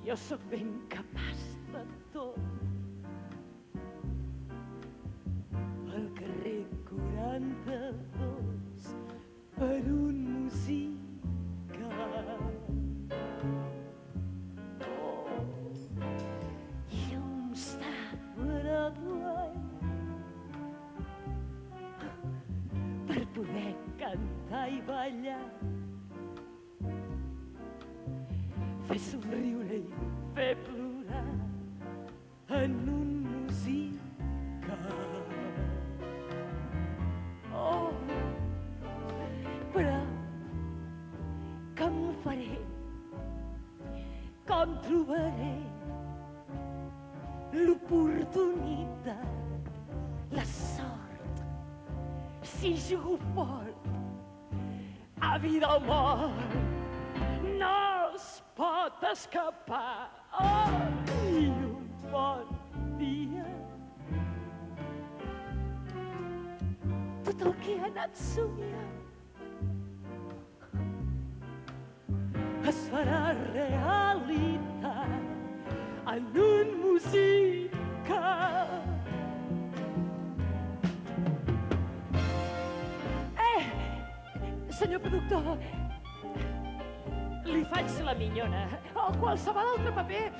jo sóc ben capaç de tot. Al carrer 42 per un musical. Oh, llum està Broadway per poder cantar i ballar, fer somriure i fer plorar en un musical. Oh, però com ho faré? Com trobaré l'oportunitat, la sort, si jugo fort, a vida o mort, no es pot escapar. Oh, i un bon dia tot el que he anat somiant es farà realitat en un musical. Senyor productor, li faig la minyona o qualsevol altre paper.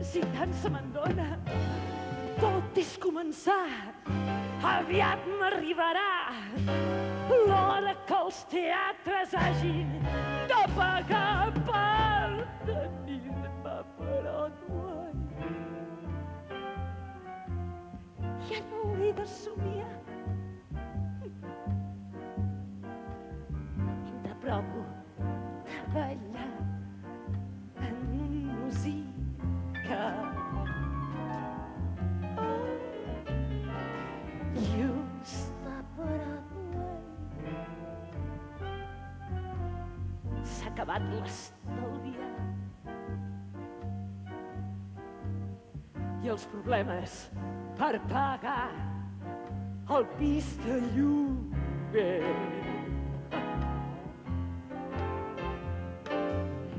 Si tant se me'n dona, tot és començar. Aviat m'arribarà l'hora que els teatres hagin de pagar per tenir-me a Broadway. Ja no ho he de somiar. Provo treballar en un musical. Oh, just a Broadway. S'ha acabat l'estalviar i els problemes per pagar el pis de lloguer.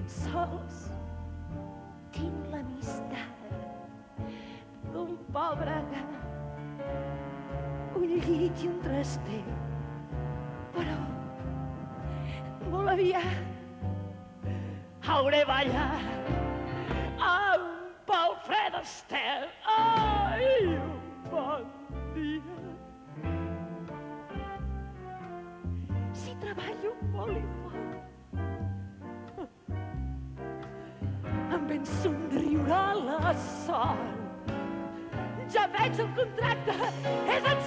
Sols tinc l'amistat d'un pobre gat, un llit i un traster, però molt aviat hauré ballat amb el Fred Astaire. Ai, un bon dia. Si treballo molt i fort, em ben somriurà la sort. Ja veig el contracte, és el